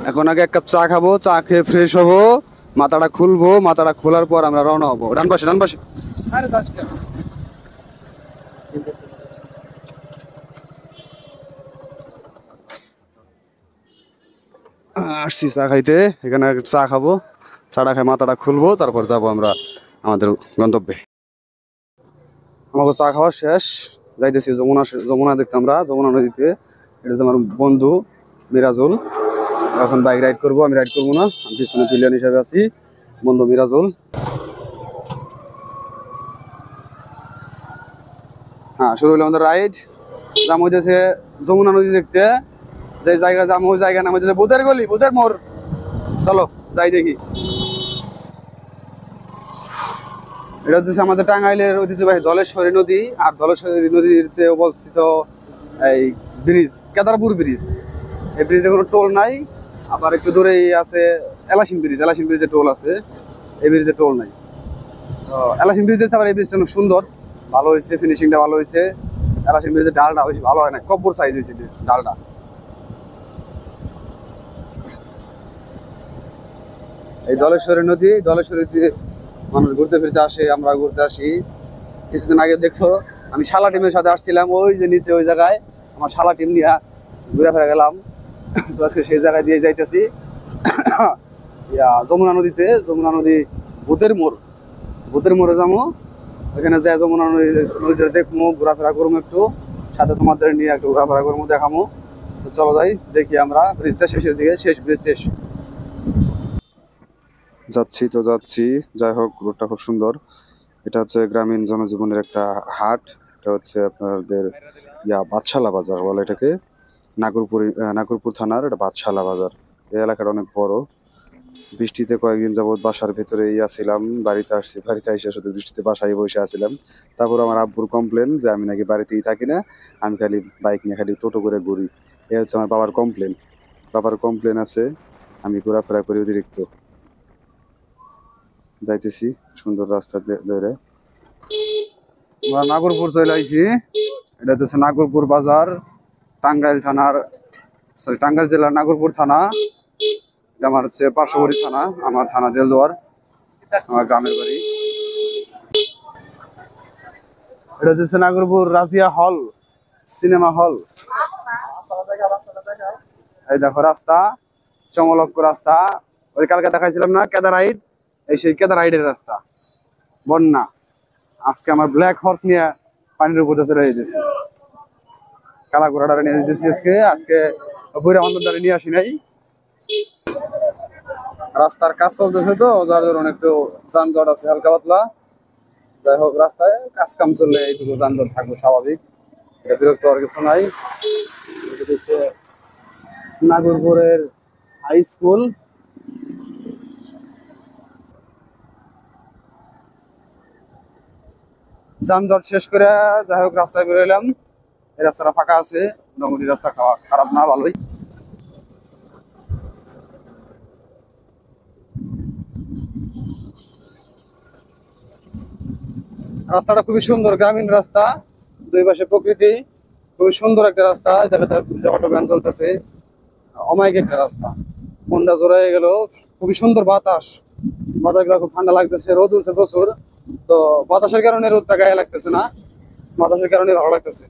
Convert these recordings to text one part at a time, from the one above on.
এখন আগে এক কাপ চা খাবো, চা খেয়ে ফ্রেশ হবো, মাথাটা খুলবো, মাথাটা খোলার পর আমরা রওনা হবো। ডান পাশে ডান পাশে আসছি চা খাইতে। এখানে চা খাবো, চাটা খাই মাথাটা খুলবো, তারপর যাবো আমরা আমাদের গন্তব্যে। আমাকে চা খাওয়া শেষ, যাইতেছি যমুনা, যমুনা দেখতে আমরা, যমুনা নদীতে। এটা হচ্ছে আমার বন্ধু মিরাজুল। এখন বাইক রাইড করবো, আমি রাইড করবো না, আমি পিছনে পিলিয়ন হিসাবে আছি। বন্ধু মিরাজুল। হ্যাঁ, শুরু হলো আমাদের রাইড। জাম হইতেছে যমুনা নদী দেখতে। যে জায়গা জাম, ওই জায়গা নাম হইতেছে বুধের গলি, বুধের মোড়। চলো যাই দেখি। এটা হচ্ছে আমাদের টাঙ্গাইলের ঐতিহ্যবাহী ধলেশ্বরী নদী। আর ধলেশ্বরী নদীতে অবস্থিত এই ব্রিজ, কেদারপুর ব্রিজ। এই ব্রিজে কোনো টোল নাই। আবার একটু দূরেই আছে এলাসিম ব্রিজ, এলাসিম ব্রিজে টোল আছে, এই ব্রিজে টোল নাই। তো এলাসিম ব্রিজ আছে, আবার এই ব্রিজটা অনেক সুন্দর, ভালো হয়েছে, ফিনিশিংটা ভালো হয়েছে। এলাসিম ব্রিজের ডালটা বেশি ভালো হয় না, কব্বর সাইজ হয়েছে ডালটা। এই ধলেশ্বরী নদী, ধলেশ্বরীতে মানুষ ঘুরতে ফিরতে আসে, আমরা ঘুরতে আসি। কিছুদিন আগে দেখছো আমি শালা টিমের সাথে আসছিলাম, ওই যে নিচে ওই জায়গায় আমার শালা টিম নিয়ে ঘুরে ফেরা গেলাম। তো আজকে সেই জায়গায় দিয়ে যাইতেছি যমুনা নদীতে। যমুনা নদী ভূতের মোড়, ভূতের মোড়ে যাবো। ওখানে যাই যমুনা নদীতে দেখবো, ঘোরাফেরা করবো একটু, সাথে তোমাদের নিয়ে একটু ঘোরাফেরা করবো, দেখাবো। তো চলো যাই দেখি আমরা ব্রিজটা শেষের দিকে, শেষ ব্রিজ শেষ। যাচ্ছি তো যাচ্ছি, যাই হোক রোডটা খুব সুন্দর। এটা হচ্ছে গ্রামীণ জনজীবনের একটা হাট। এটা হচ্ছে আপনাদের বাদশালা বাজার বলে এটাকে। নাগরপুর, নাগরপুর থানার এটা বাদশালা বাজার। এই এলাকাটা অনেক বড়। বৃষ্টিতে কয়েকদিন যাবৎ বাসার ভেতরে ছিলাম, বাড়িতে আসছি, বাড়িতে এসে শুধু বৃষ্টিতে বাসায় বসে আছিলাম। তারপর আমার আব্বুর কমপ্লেন যে আমি নাকি বাড়িতেই থাকি না, আমি খালি বাইক নিয়ে খালি টোটো করে ঘুরি। এ হচ্ছে আমার বাবার কমপ্লেন। বাবার কমপ্লেন আছে আমি ঘোরাফেরা করি অতিরিক্ত। যাইতেছি সুন্দর রাস্তা ধরে। আমরা নাগরপুর চলে আইছি। এটা হচ্ছে নাগরপুর বাজার, টাঙ্গাইল থানার, সরি টাঙ্গাইল জেলার নাগরপুর থানা। এটা আমার হচ্ছে পার্শ্ববর্তী থানা, আমার থানা দেলদুয়ার, আমার গ্রামের বাড়ি। এটা হচ্ছে নাগরপুর রাজিয়া হল, সিনেমা হল। এই দেখো রাস্তা, চমলক্ষ রাস্তা। ওই কালকে দেখাইছিলাম না কেদারাইড, এই সেই কেদারাইডের রাস্তা। বন্যা, আজকে আমার ব্ল্যাক হর্স নিয়ে পানির উপর চলে যেতেছি, কালা ঘোড়াটা নিয়ে যেতেছি আজকে। আজকে বইরা অন্তর্ধারে নিয়ে আসি নাই। রাস্তার কাজ চলতেছে তো, যার ধরুন একটু যানজট আছে হালকা পাতলা। যাই হোক রাস্তায় কাজ কাম চললে এইটুকু যানজট থাকবে স্বাভাবিক, এটা বিরক্ত হওয়ার কিছু নাই। নাগরপুরের হাই স্কুল। যানজট শেষ করে যাই হোক রাস্তায় বেরোলাম। এই রাস্তাটা ফাঁকা আছে, মোটামুটি রাস্তা খারাপ না, ভালোই। রাস্তাটা খুবই সুন্দর, গ্রামীণ রাস্তা, দুই পাশে প্রকৃতি, খুবই সুন্দর একটা রাস্তা। অটো ভ্যান চলতেছে, অমায়িক একটা রাস্তা, মনটা জোড়ায় গেল। খুবই সুন্দর বাতাস, বাতাসগুলো খুব ঠান্ডা লাগতেছে, রোদ উঠছে প্রচুর। তো বাতাসের কারণে রোদটা গায়ে লাগতেছে না, বাতাসের কারণে ভালো লাগতেছে।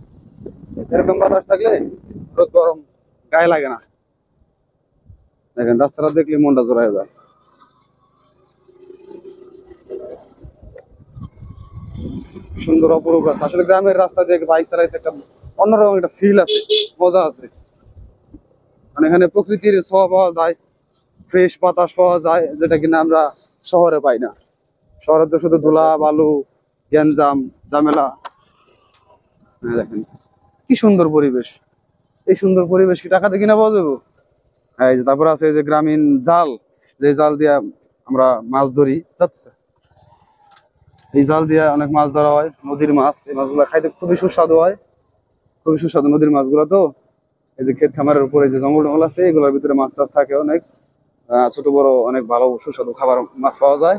এরকম বাতাস থাকলে রোদ গরম গায়ে লাগে না। দেখেন রাস্তাটা দেখলে মনটা জোড়ায় যায়। সুন্দর অপরূপ রাস্তা, আসলে গ্রামের রাস্তা দিয়ে বাইক চালাইতে একটা অন্যরকম একটা ফিল আছে, মজা আছে। মানে এখানে প্রকৃতির ছোঁয়া পাওয়া যায়, ফ্রেশ বাতাস পাওয়া যায়, যেটা কিনা আমরা শহরে পাই না। শহরে তো শুধু ধুলা বালু, গ্যাঞ্জাম ঝামেলা। দেখেন কি সুন্দর পরিবেশ, এই সুন্দর পরিবেশ কি টাকাতে কিনা পাওয়া যাবো? এই যে তারপর আছে এই যে গ্রামীণ জাল, যে জাল দিয়া আমরা মাছ ধরি, এই জাল দিয়ে অনেক মাছ ধরা হয়, নদীর মাছ। এই মাছগুলো খাইতে খুবই সুস্বাদু হয়, খুবই সুস্বাদু নদীর মাছগুলো। তো এই যে ক্ষেত খামারের উপরে যে জঙ্গল টঙ্গল আছে, এগুলোর ভিতরে মাছ টাছ থাকে অনেক, ছোট বড় অনেক ভালো সুস্বাদু খাবার মাছ পাওয়া যায়।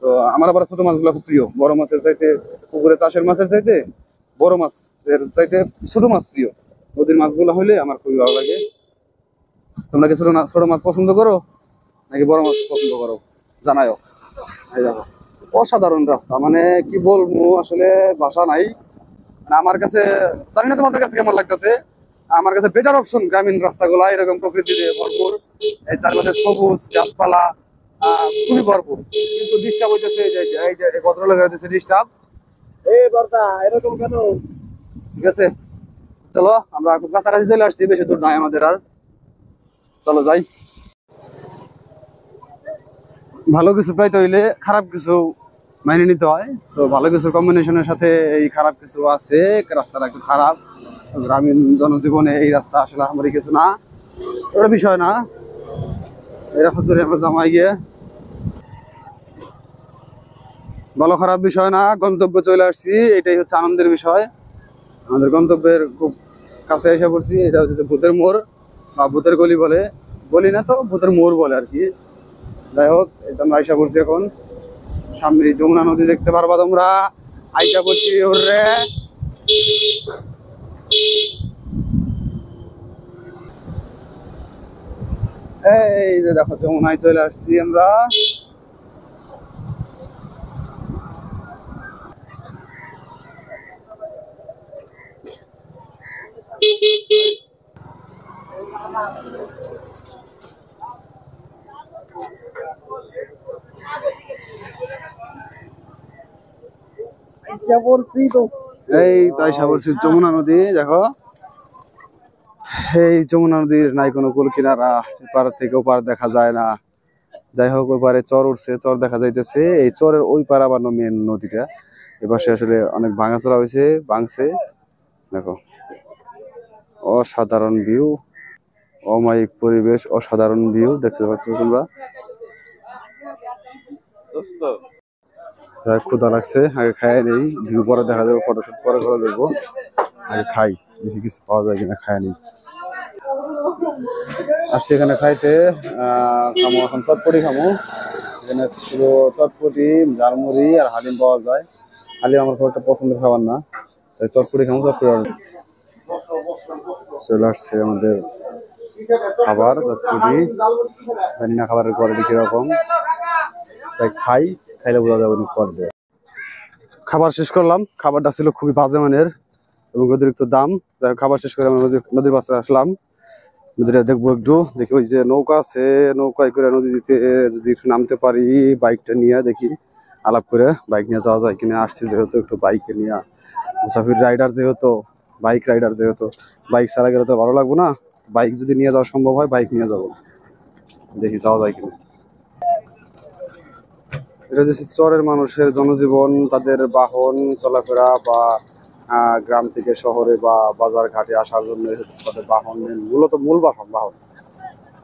তো আমার আবার ছোট মাছগুলো খুব প্রিয়, বড় মাছের চাইতে, পুকুরে চাষের মাছের চাইতে বড় মাছ এর চাইতে ছোট মাছ প্রিয়। নদীর মাছগুলো হইলে আমার খুবই ভালো লাগে। তোমরা কি ছোট মাছ পছন্দ করো নাকি বড় মাছ পছন্দ করো জানাও। এই দেখো অসাধারণ রাস্তা, মানে কি বলবো আসলে ভাষা নাই। মানে আমার কাছে, জানি না তোমাদের কাছে কেমন লাগতেছে, আমার কাছে বেটার অপশন গ্রামীণ রাস্তাগুলা, এরকম প্রকৃতি দিয়ে ভরপুর, এই চারপাশে সবুজ গাছপালা খুবই ভরপুর। কিন্তু ডিস্টার্ব হইতেছে এই যে ভদ্রলোকের দিচ্ছে ডিস্টার্ব, এই বর্দা এরকম কেন? ঠিক আছে, চলো আমরা খুব কাছাকাছি চলে আসছি, বেশি দূর নয় আমাদের আর, চলো যাই। ভালো কিছু পাইতে হইলে খারাপ কিছু মাইনে নিতে হয়, তো ভালো কিছু কম্বিনেশনের সাথে এই খারাপ কিছু আছে। রাস্তাটা একটু খারাপ, গ্রামীণ জনজীবনে এই রাস্তা আসলে আমারই কিছু না, ওটা বিষয় না। এই রাস্তা ধরে আমরা জামাই গিয়ে ভালো খারাপ বিষয় না, গন্তব্যে চলে আসছি, এটাই হচ্ছে আনন্দের বিষয়। আমাদের গন্তব্যের খুব কাছে এসে পড়ছি, এটা হচ্ছে ভূতের মোড় বা ভূতের গলি বলে, গলি না তো ভূতের মোড় বলে আর কি। যাই হোক, এটা আমরা আইসা পড়ছি এখন, সামনে যমুনা নদী দেখতে পারবা তোমরা, আইসা পড়ছি ওরে। এই যে দেখো যমুনায় চলে আসছি আমরা। এই তো আইসা পড়ছি যমুনা নদী, দেখো এই যমুনা নদীর নাই কোনো কুল কিনারা, এপার থেকে ওপার দেখা যায় না। যাই হোক, ওই পারে চর উঠছে, চর দেখা যাইতেছে, এই চরের ওই পার আবার মেন নদীটা। এপাশে আসলে অনেক ভাঙাচোরা হয়েছে, ভাঙছে। দেখো অসাধারণ ভিউ, অমায়িক পরিবেশ, অসাধারণ ভিউ দেখতে পাচ্ছ তোমরা। যাই ক্ষুধা লাগছে, আগে খাই নেই, ভিউ পরে দেখা যাবে, ফটোশুট পরে করে দেখবো, আগে খাই, দেখি কিছু পাওয়া যায় কিনা, খাই নেই। আর সেখানে খাইতে খামো এখন চটপটি খামো, এখানে শুধু চটপটি, ঝালমুড়ি আর হালিম পাওয়া যায়। হালিম আমার খুব একটা পছন্দের খাবার না, তাই চটপটি খামো। চটপটি চলে আসছে আমাদের খাবার, চটপটি। জানি না খাবারের কোয়ালিটি কিরকম, তাই খাই, খাইলে বোঝা যাবে করবে। খাবার শেষ করলাম, খাবারটা ছিল খুবই বাজে মানের এবং অতিরিক্ত দাম। খাবার শেষ করে আমরা নদীর পাশে আসলাম, নদীটা দেখবো একটু, দেখি ওই যে নৌকা আছে, নৌকায় করে নদী দিতে যদি একটু নামতে পারি, বাইকটা নিয়ে দেখি আলাপ করে বাইক নিয়ে যাওয়া যায় কিনা। আসছি যেহেতু একটু বাইকে নিয়ে, মুসাফির রাইডার যেহেতু, বাইক রাইডার যেহেতু, বাইক ছাড়া গেলে তো ভালো লাগবো না, বাইক যদি নিয়ে যাওয়া সম্ভব হয় বাইক নিয়ে যাবো, দেখি যাওয়া যায় কিনা। এটা হচ্ছে চরের মানুষের জনজীবন, তাদের বাহন চলাফেরা বা গ্রাম থেকে শহরে বা বাজার ঘাটে আসার জন্য তাদের বাহন, মূলত মূল বাহন।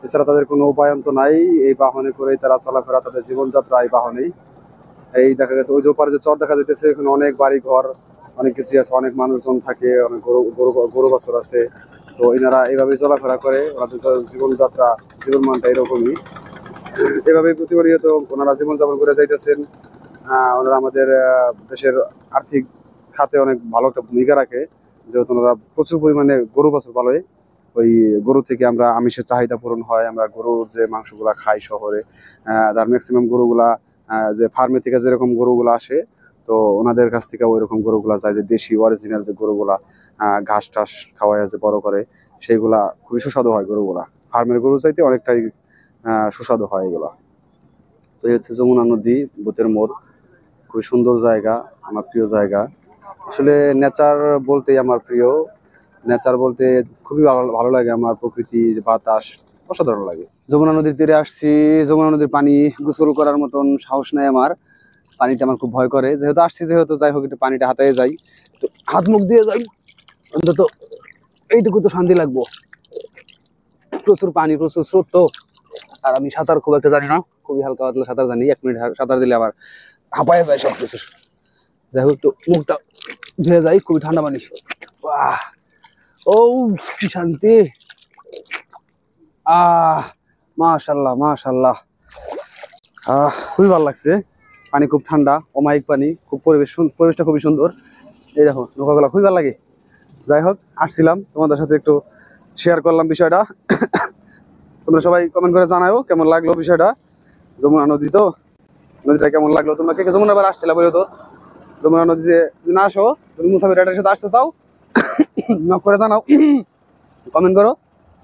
এছাড়া তাদের কোনো উপায়ন্ত নাই, এই বাহনে করেই তারা চলাফেরা, তাদের জীবনযাত্রা এই বাহনেই। এই দেখা গেছে ওই যে ওপারে যে চর দেখা যাইতেছে, এখানে অনেক বাড়ি ঘর, অনেক কিছু আছে, অনেক মানুষজন থাকে, অনেক গরু গরু গরু বাছুর আছে। তো এনারা এইভাবেই চলাফেরা করে, ওনাদের জীবনযাত্রা, জীবনমানটা এরকমই, এভাবেই প্রতিনিয়ত ওনারা জীবনযাপন করে যাইতেছেন। ওনারা আমাদের দেশের আর্থিক খাতে অনেক ভালো একটা ভূমিকা রাখে, যেহেতু ওনারা প্রচুর পরিমাণে গরু বাছুর পালে। ওই গরু থেকে আমরা আমিষের চাহিদা পূরণ হয়, আমরা গরুর যে মাংসগুলা খাই শহরে, তার ম্যাক্সিমাম গরুগুলা যে ফার্মে থেকে যেরকম গরুগুলা আসে, তো ওনাদের কাছ থেকে ওই রকম গরুগুলা যায়, যে দেশি অরিজিনাল যে গরুগুলা ঘাস টাস খাওয়ায় যে বড় করে, সেইগুলা খুবই সুস্বাদু হয় গরুগুলা, ফার্মের গরু চাইতে অনেকটাই সুস্বাদু হয় এগুলা। তো এই হচ্ছে যমুনা নদী, ভূতের মোড়, খুবই সুন্দর জায়গা, আমার প্রিয় জায়গা। আসলে নেচার বলতেই আমার প্রিয়, নেচার বলতে খুবই ভালো ভালো লাগে আমার, প্রকৃতি বাতাস অসাধারণ লাগে। যমুনা নদীর তীরে আসছি, যমুনা নদীর পানি গোসল করার মতন সাহস নাই আমার, পানিটা আমার খুব ভয় করে, যেহেতু আসছি যেহেতু, যাই হোক একটু পানিটা হাতায় যাই, তো হাত মুখ দিয়ে যাই অন্তত, এইটুকু তো শান্তি লাগবো। প্রচুর পানি, প্রচুর স্রোত তো, আর আমি সাঁতার খুব একটা জানি না, খুবই হালকা পাতলা সাঁতার জানি, 1 মিনিট সাঁতার দিলে আবার হাঁপায়ে যায় সবকিছু। যাই হোক একটু মুখটা ধুয়ে যাই, খুবই ঠান্ডা পানি। ও কি শান্তি, মাশাল্লাহ মাশাল্লাহ, খুবই ভালো লাগছে, পানি খুব ঠান্ডা, অমায়িক পানি, খুব পরিবেশটা খুবই সুন্দর। এই দেখো নৌকাগুলা খুবই ভালো লাগে। যাই হোক আসছিলাম, তোমাদের সাথে একটু শেয়ার করলাম বিষয়টা। তোমরা সবাই কমেন্ট করে জানাও কেমন লাগলো বিষয়টা। যমুনা নদী তো, নদীটা কেমন লাগলো, তোমরা কে কে যমুনা বার আসছিলা বলো তো। যমুনা নদীতে যদি না আসো, তুমি মুসাফির রাইডারের সাথে আসতে চাও, নক করে জানাও, কমেন্ট করো।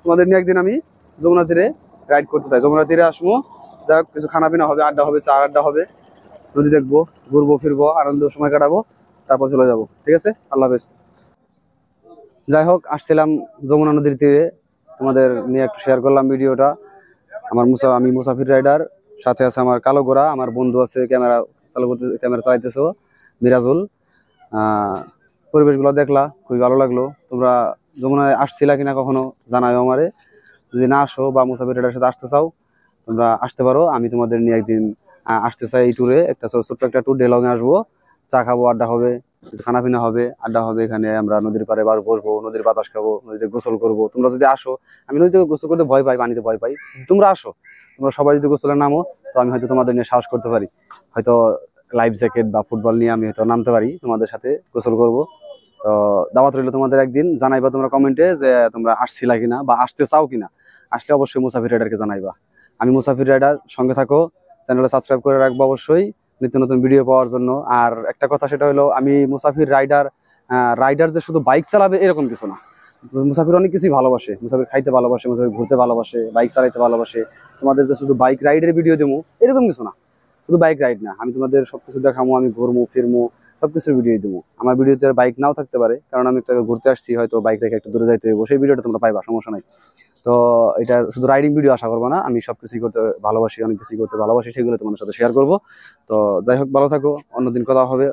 তোমাদের নিয়ে একদিন আমি যমুনা তীরে রাইড করতে চাই। যমুনা তীরে আসবো, যাই হোক কিছু খানা পিনা হবে, আড্ডা হবে, চা আড্ডা হবে, নদী দেখবো, ঘুরবো ফিরবো, আনন্দ সময় কাটাবো, তারপর চলে যাবো। ঠিক আছে, আল্লাহ হাফেজ। যাই হোক, আসছিলাম যমুনা নদীর তীরে, তোমাদের নিয়ে একটু শেয়ার করলাম ভিডিওটা। আমি মুসাফির রাইডার, সাথে আছে আমার কালো গোরা, আমার বন্ধু আছে ক্যামেরা চালাইতেছে মিরাজুল। পরিবেশগুলো দেখলা, খুবই ভালো লাগলো। তোমরা যমুনায় আসছিলা কিনা কখনো জানাও আমারে। যদি না আসো বা মুসাফির রাইডারের সাথে আসতে চাও, তোমরা আসতে পারো। আমি তোমাদের নিয়ে একদিন আসতে চাই এই ট্যুরে, একটা ছোট্ট একটা ট্যুর ডেলংয়ে আসবো, চা খাবো, আড্ডা হবে, কিছু খানা পিনা হবে, আড্ডা হবে। এখানে আমরা নদীর পাড়ে বসবো, নদীর বাতাস খাবো, নদীতে গোসল করবো। তোমরা যদি আসো, আমি নদীতে গোসল করতে ভয় পাই, পানিতে ভয় পাই। তোমরা আসো, তোমরা সবাই যদি গোসলে নামো, তো আমি হয়তো তোমাদের নিয়ে সাহস করতে পারি। হয়তো লাইফ জ্যাকেট বা ফুটবল নিয়ে আমি হয়তো নামতে পারি, তোমাদের সাথে গোসল করবো। তো দাওয়াত রইলো তোমাদের, একদিন জানাইবা তোমরা কমেন্টে যে তোমরা আসছিলা কিনা বা আসতে চাও কিনা। আসলে অবশ্যই মুসাফির রাইডারকে জানাইবা। আমি মুসাফির রাইডার, সঙ্গে থাকো, চ্যানেলটা সাবস্ক্রাইব করে রাখবো অবশ্যই নিত্য নতুন ভিডিও পাওয়ার জন্য। আর একটা কথা, সেটা হলো আমি মুসাফির রাইডার, রাইডার যে শুধু বাইক চালাবে এরকম কিছু না। মুসাফির অনেক কিছুই ভালোবাসে, মুসাফির খাইতে ভালোবাসে, মুসাফির ঘুরতে ভালোবাসে, বাইক চালাইতে ভালোবাসে। তোমাদের যে শুধু বাইক রাইডের ভিডিও দেবো এরকম কিছু না, শুধু বাইক রাইড না, আমি তোমাদের সবকিছু দেখাবো, আমি ঘুরবো ফিরবো, সবকিছুর ভিডিও দেবো। আমার ভিডিওতে বাইক নাও থাকতে পারে, কারণ আমি একটা ঘুরতে আসছি, হয়তো বাইক রেখে একটু দূরে যাইতে হইব, সেই ভিডিওটা তোমরা পাইবা, সমস্যা নাই। তো এটা শুধু রাইডিং ভিডিও আশা করবো না, আমি সবকিছুই করতে ভালোবাসি, অনেক কিছুই করতে ভালোবাসি, সেগুলো তোমাদের সাথে শেয়ার করবো। তো যাই হোক, ভালো থাকো, অন্যদিন কথা হবে।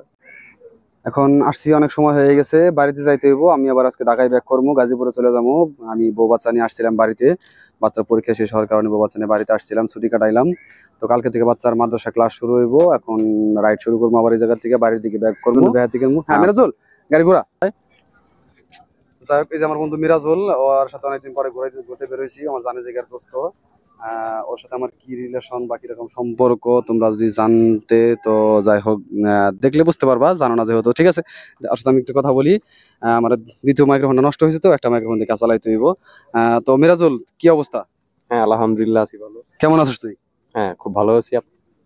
এখন আসছি, অনেক সময় হয়ে গেছে, বাড়িতে যাইতে হইব। আমি আবার আজকে ঢাকায় ব্যাক করবো, গাজীপুরে চলে যাবো। আমি বউ বাচ্চা নিয়ে আসছিলাম বাড়িতে, বাচ্চার পরীক্ষা শেষ হওয়ার কারণে বউ বাচ্চা নিয়ে বাড়িতে আসছিলাম, ছুটি কাটাইলাম। তো কালকে থেকে বাচ্চার মাদ্রাসা ক্লাস শুরু হইব। এখন রাইড শুরু করবো আবার এই জায়গা থেকে, বাড়ির দিকে ব্যাক করবো। হ্যাঁ মিরাজুল, গাড়ি ঘোড়া। যাই হোক, এই যে আমার বন্ধু মিরাজুল, ওর সাথে অনেকদিন পরে ঘুরতে বেরোইছি, আমার জানে জায়গার দোস্ত। ওর সাথে আমার কি রিলেশন বা কিরকম সম্পর্ক তোমরা যদি জানতে, তো যাই হোক, দেখলে বুঝতে পারবা, জানো না যেহেতু। ঠিক আছে, ওর সাথে আমি একটু কথা বলি। আমার দ্বিতীয় মাইক্রোফোনটা নষ্ট হয়েছে, তো একটা মাইক্রোফোন দিয়ে কাজ চালাইতে হইব। তো মিরাজুল, কি অবস্থা? হ্যাঁ, আলহামদুলিল্লাহ আছি ভালো। কেমন আছিস তুই? হ্যাঁ, খুব ভালো আছি।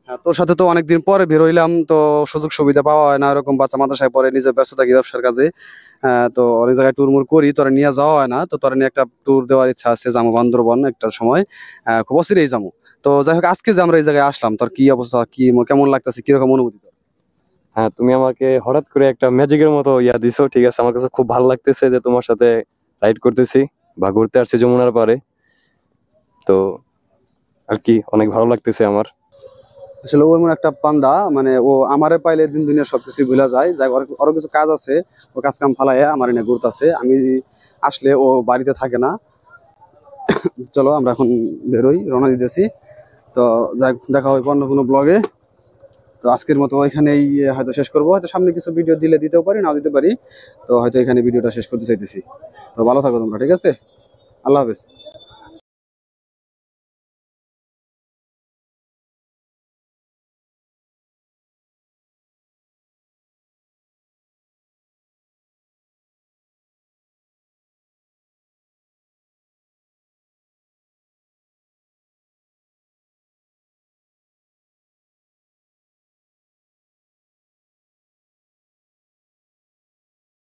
হ্যাঁ, তোর সাথে তো অনেকদিন পরে বের হইলাম, তো সুযোগ সুবিধা পাওয়া হয় না এরকম, বাচ্চা মাদ্রাসায় পরে, নিজের ব্যস্ত থাকি ব্যবসার কাজে। তো অনেক জায়গায় ট্যুর মুর করি, তোরা নিয়ে যাওয়া হয় না। তো তোরা নিয়ে একটা ট্যুর দেওয়ার ইচ্ছা আছে, যাবো বান্দরবন একটা সময়, খুব অচিরেই যাবো। তো যাই হোক, আজকে যে আমরা এই জায়গায় আসলাম, তোর কি অবস্থা, কি কেমন লাগতেছে, কিরকম অনুভূতি তোর? হ্যাঁ, তুমি আমাকে হঠাৎ করে একটা ম্যাজিকের মতো দিছো। ঠিক আছে, আমার কাছে খুব ভালো লাগতেছে যে তোমার সাথে রাইড করতেছি বা ঘুরতে আসছি যমুনার পাড়ে। তো আর কি, অনেক ভালো লাগতেছে আমার। আসলে ও এমন একটা পান্দা, মানে ও আমারে পাইলে দিন দুনিয়া সবকিছু ভুলা যায়। যাই হোক, ওর কিছু কাজ আছে, ও কাজ কাম ফালাইয়া আমার এনে ঘুরতেছে। আমি আসলে ও বাড়িতে থাকে না। চলো আমরা এখন বেরোই, রওনা দিতেছি। তো যাই হোক, দেখা হবে অন্য কোনো ব্লগে। তো আজকের মতো এখানেই হয়তো শেষ করবো, হয়তো সামনে কিছু ভিডিও দিতেও পারি, নাও দিতে পারি। তো হয়তো এখানে ভিডিওটা শেষ করতে চাইতেছি। তো ভালো থাকো তোমরা, ঠিক আছে, আল্লাহ হাফেজ।